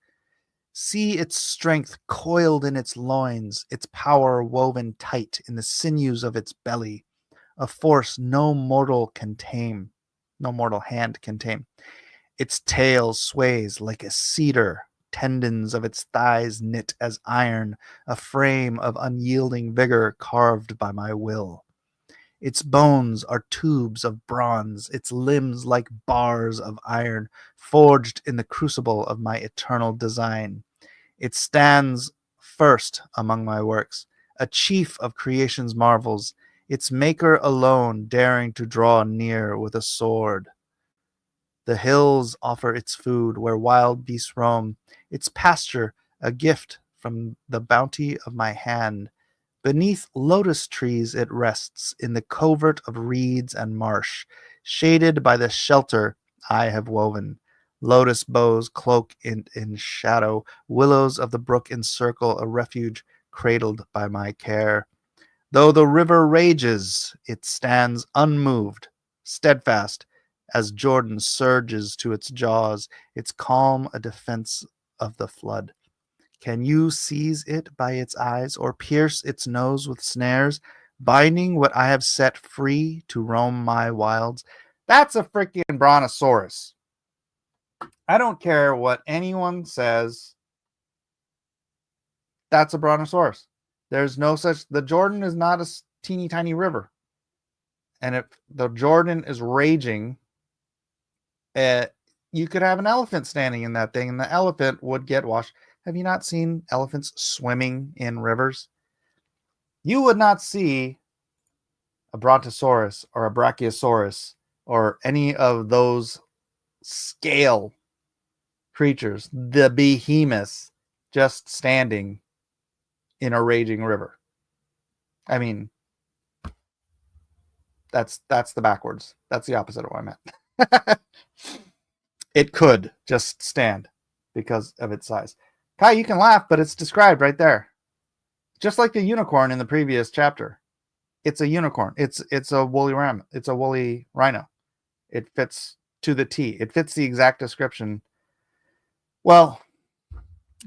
See its strength coiled in its loins, its power woven tight in the sinews of its belly, a force no mortal hand can tame. Its tail sways like a cedar, tendons of its thighs knit as iron, a frame of unyielding vigor carved by my will. Its bones are tubes of bronze, its limbs like bars of iron, forged in the crucible of my eternal design. It stands first among my works, a chief of creation's marvels, its maker alone daring to draw near with a sword. The hills offer its food where wild beasts roam, its pasture a gift from the bounty of my hand. Beneath lotus trees it rests in the covert of reeds and marsh, shaded by the shelter I have woven. Lotus boughs cloak in shadow, willows of the brook encircle a refuge cradled by my care. Though the river rages, it stands unmoved, steadfast, as Jordan surges to its jaws, its calm a defense of the flood. Can you seize it by its eyes or pierce its nose with snares, binding what I have set free to roam my wilds? That's a freaking brontosaurus. I don't care what anyone says. That's a brontosaurus. There's no such. The Jordan is not a teeny tiny river. And if the Jordan is raging, you could have an elephant standing in that thing, and the elephant would get washed. Have you not seen elephants swimming in rivers? You would not see a brontosaurus or a brachiosaurus or any of those scale creatures, the behemoths, just standing in a raging river. I mean, that's the backwards. That's the opposite of what I meant. It could just stand because of its size. Kai, you can laugh, but it's described right there. Just like the unicorn in the previous chapter. It's a unicorn. It's a woolly ram. It's a woolly rhino. It fits to the T. It fits the exact description. Well,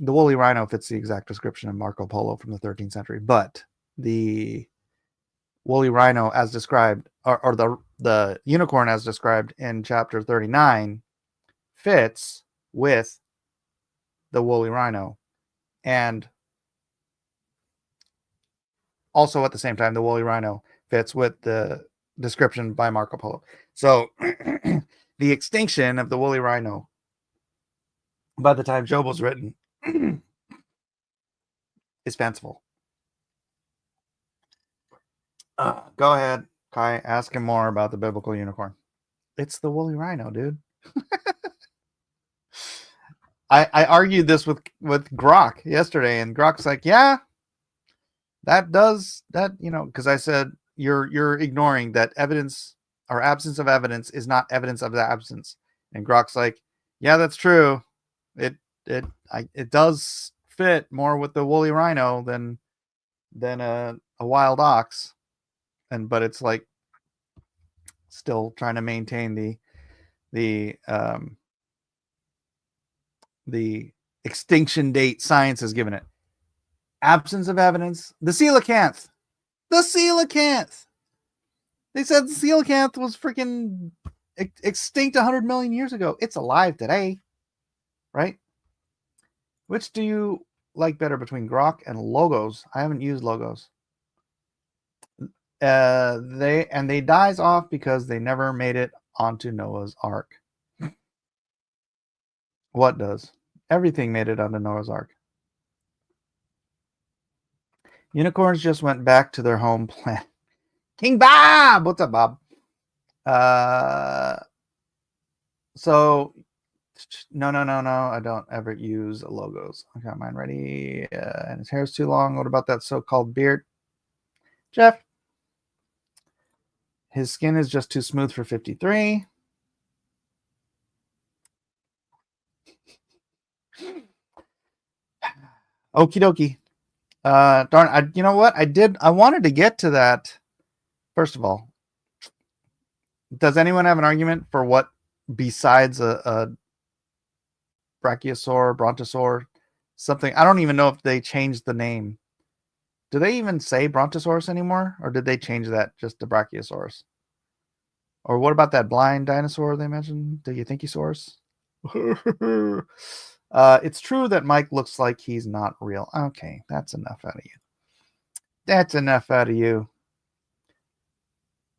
the woolly rhino fits the exact description of Marco Polo from the 13th century, but the woolly rhino as described, or the unicorn as described in chapter 39 fits with the woolly rhino. And also at the same time, the woolly rhino fits with the description by Marco Polo. So the extinction of the woolly rhino by the time Job was written is fanciful. Go ahead, Kai. Ask him more about the biblical unicorn. It's the woolly rhino, dude. I argued this with Grok yesterday, and Grok's like, yeah, that does that, because I said you're ignoring that evidence or absence of evidence is not evidence of the absence. And Grok's like, yeah, that's true. It does fit more with the woolly rhino than a wild ox. But it's like still trying to maintain the extinction date science has given it. Absence of evidence. The coelacanth. They said the coelacanth was freaking extinct 100 million years ago. It's alive today, right? Which do you like better between Grok and Logos? I haven't used Logos. They dies off because they never made it onto Noah's Ark. What does? Everything made it onto Noah's Ark. Unicorns just went back to their home planet. King Bob! What's up, Bob? So, no. I don't ever use logos. I got mine ready. And his hair's too long. What about that so-called beard? Jeff? His skin is just too smooth for 53. Okie dokie. Darn, you know what? I wanted to get to that. First of all, does anyone have an argument for what besides a brachiosaur, brontosaur, something? I don't even know if they changed the name. Do they even say brontosaurus anymore? Or did they change that just to brachiosaurus? Or what about that blind dinosaur they mentioned? Do you think he's Saurus? It's true that Mike looks like he's not real. Okay, that's enough out of you.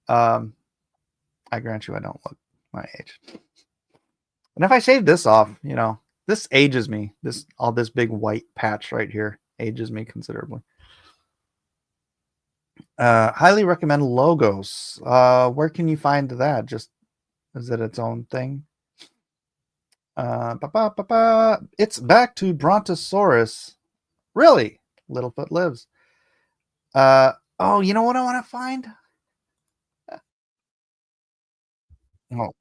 I grant you I don't look my age. And if I shave this off, you know, this ages me. All this big white patch right here ages me considerably. Highly recommend logos. Where can you find that? Just is it its own thing? It's back to Brontosaurus. Really? Littlefoot lives. Oh, you know what I want to find? Oh.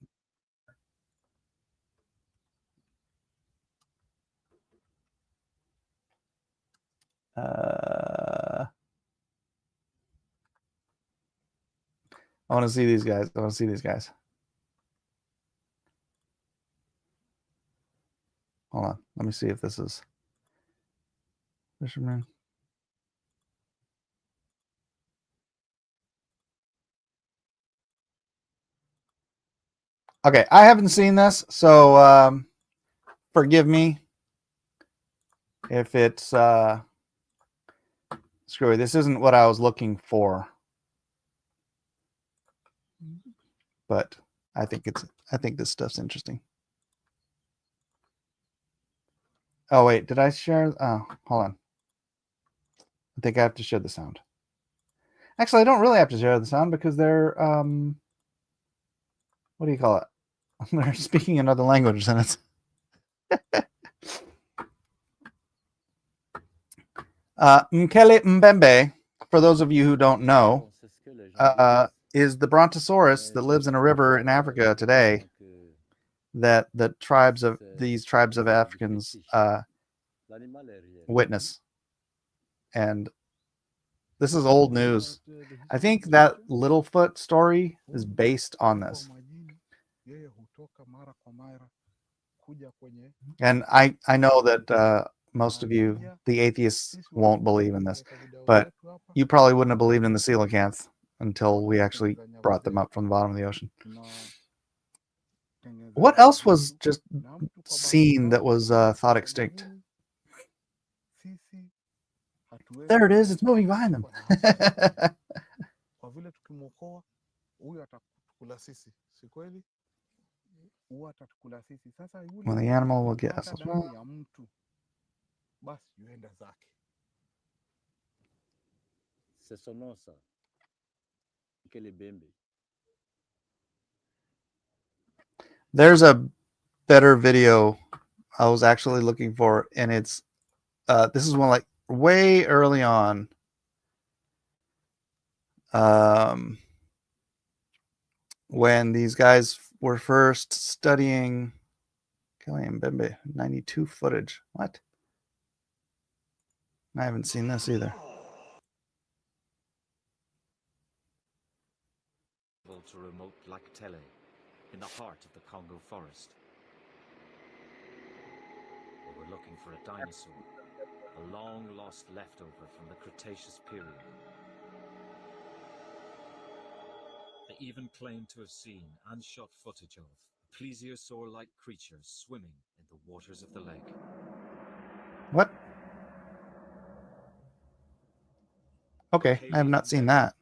I want to see these guys. I want to see these guys. Hold on. Let me see if this is Fisherman. Okay, I haven't seen this, so forgive me if it's screwy. This isn't what I was looking for, but I think this stuff's interesting. Oh wait, did I share? Oh, hold on. I think I have to share the sound. Actually, I don't really have to share the sound because they're what do you call it? They're speaking another language, and it's Mkele Mbembe. For those of you who don't know, is the Brontosaurus that lives in a river in Africa today. That these tribes of Africans witness, and this is old news. I think that Littlefoot story is based on this. And I know that most of you, the atheists, won't believe in this, but you probably wouldn't have believed in the coelacanth until we actually brought them up from the bottom of the ocean. What else was just seen that was thought extinct? There it is. It's moving behind them. Well, the animal will get us as well. There's a better video I was actually looking for, and it's this is one like way early on. When these guys were first studying Kelly and Mbembe, 92 footage. What? I haven't seen this either. To remote Lactele, in the heart of the Congo forest. They were looking for a dinosaur, a long-lost leftover from the Cretaceous period. They even claimed to have seen and shot footage of a plesiosaur-like creature swimming in the waters of the lake. What? Okay, I have not seen that.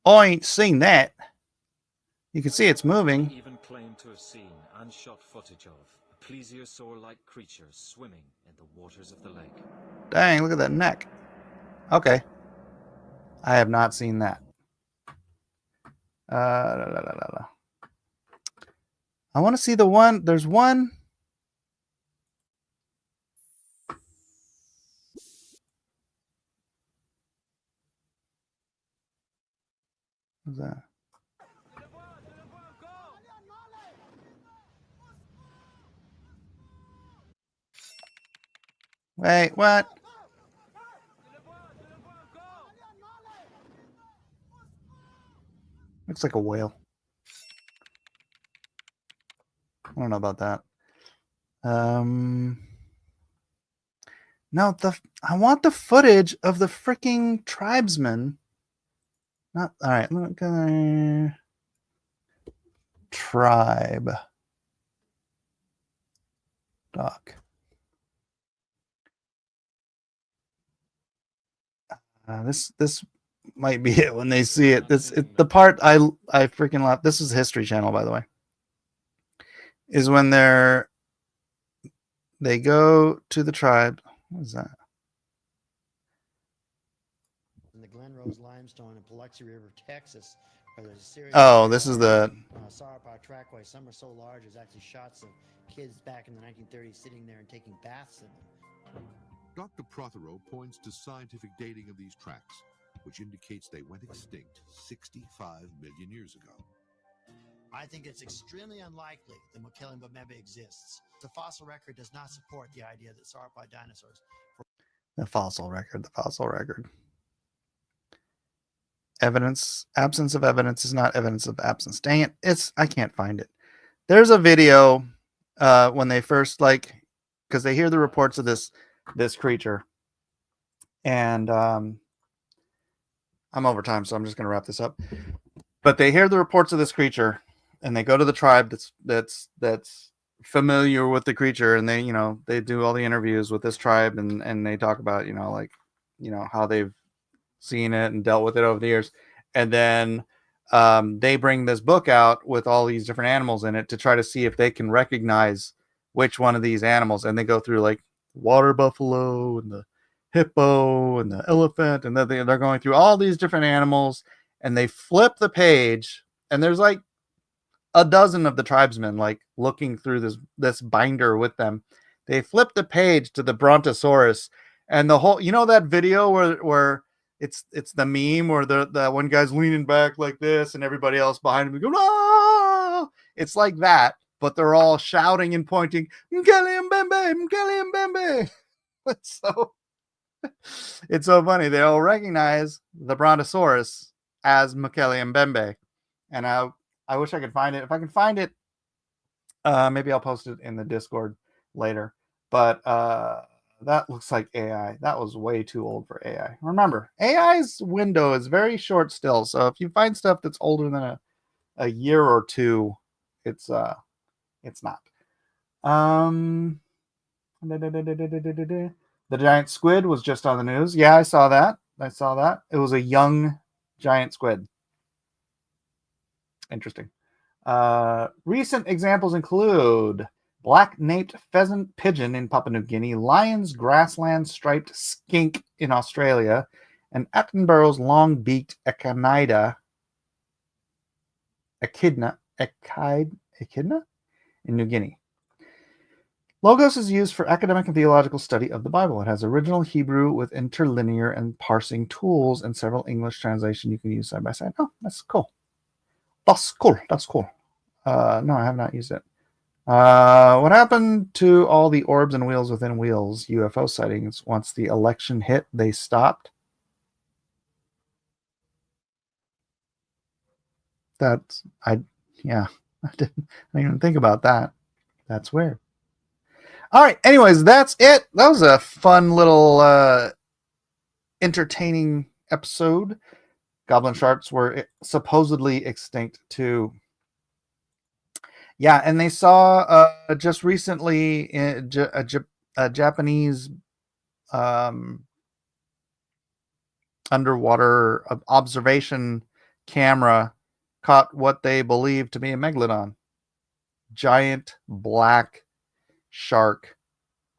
Oh, I ain't seen that. You can see it's moving. They even claimed to have seen and shot footage of a plesiosaur-like creature swimming in the waters of the lake. Dang, look at that neck. Okay. I have not seen that. I want to see the one. There's one. What's that? Wait, what? Looks like a whale. I don't know about that. No, I want the footage of the freaking tribesmen. Not all right. Look, tribe doc. This might be it when they see it. The part I freaking laugh. This is History Channel, by the way. Is when they go to the tribe. What is that? In the Glen Rose Limestone and Biloxi River, Texas, where there's a series Oh, of this is the Sauropods trackway. Some are so large, there's actually shots of kids back in the 1930s sitting there and taking baths in them. Dr. Prothero points to scientific dating of these tracks, which indicates they went extinct 65 million years ago. I think it's extremely unlikely that Mokele-Mbembe exists. The fossil record does not support the idea that sauropod dinosaurs. The fossil record. Absence of evidence is not evidence of absence. Dang it. I can't find it. There's a video when they first because they hear the reports of this creature. And I'm over time, so I'm just going to wrap this up. But they hear the reports of this creature and they go to the tribe that's familiar with the creature, and they do all the interviews with this tribe, and they talk about how they've seen it and dealt with it over the years. And then they bring this book out with all these different animals in it to try to see if they can recognize which one of these animals. And they go through like water buffalo and the hippo and the elephant, and they're going through all these different animals, and they flip the page, and there's like a dozen of the tribesmen like looking through this binder with them. They flip the page to the Brontosaurus, and the whole, that video where it's the meme where the one guy's leaning back like this and everybody else behind him go, "Ah!" It's like that, but they're all shouting and pointing, Mokele-Mbembe. It's so funny. They all recognize the Brontosaurus as Mokele-Mbembe. And I wish I could find it. If I can find it, maybe I'll post it in the Discord later. But that looks like AI. That was way too old for AI. Remember, AI's window is very short still. So if you find stuff that's older than a year or two, it's not. The giant squid was just on the news. Yeah, I saw that. It was a young giant squid. Interesting. Recent examples include black-naped pheasant pigeon in Papua New Guinea, lion's grassland striped skink in Australia, and Attenborough's long-beaked echidna in New Guinea. Logos is used for academic and theological study of the Bible. It has original Hebrew with interlinear and parsing tools and several English translations you can use side by side. Oh, that's cool. That's cool. No, I have not used it. What happened to all the orbs and wheels within wheels UFO sightings? Once the election hit, they stopped. I didn't even think about that. That's weird. All right. Anyways, that's it. That was a fun little entertaining episode. Goblin sharks were supposedly extinct too. Yeah, and they saw just recently a Japanese underwater observation camera caught what they believe to be a megalodon. Giant black shark,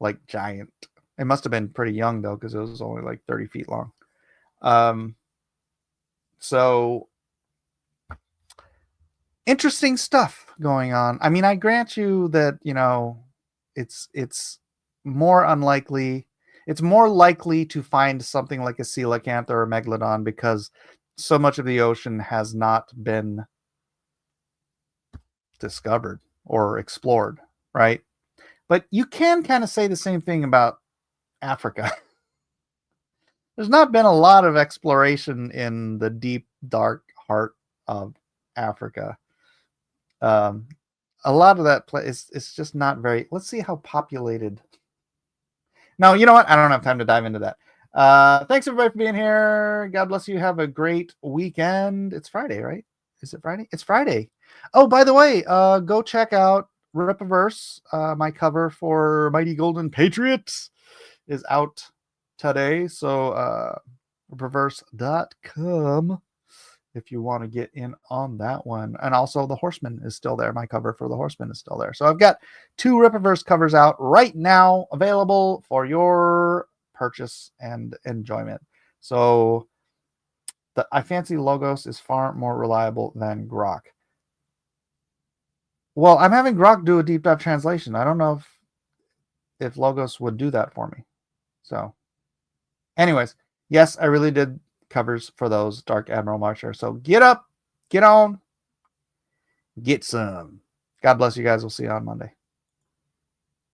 like giant. It must have been pretty young though, because it was only like 30 feet long. So interesting stuff going on. I mean, I grant you that, it's more unlikely. It's more likely to find something like a coelacanth or a megalodon because so much of the ocean has not been discovered or explored, right? But you can kind of say the same thing about Africa. There's not been a lot of exploration in the deep, dark heart of Africa. A lot of that place is just not very. Let's see how populated. No, you know what? I don't have time to dive into that. Thanks everybody for being here. God bless you. Have a great weekend. It's Friday, right? Is it Friday? It's Friday. Oh, by the way, go check out Ripaverse. My cover for Mighty Golden Patriots is out today. So ripperverse.com if you want to get in on that one. And also the Horseman is still there. My cover for the Horseman is still there. So I've got 2 Ripperverse covers out right now available for your purchase and enjoyment. So I fancy Logos is far more reliable than Grok. Well, I'm having Grok do a deep dive translation. I don't know if Logos would do that for me. So anyways, yes, I really did covers for those Dark Admiral Marcher. So get up, get on, get some. God bless you guys. We'll see you on Monday.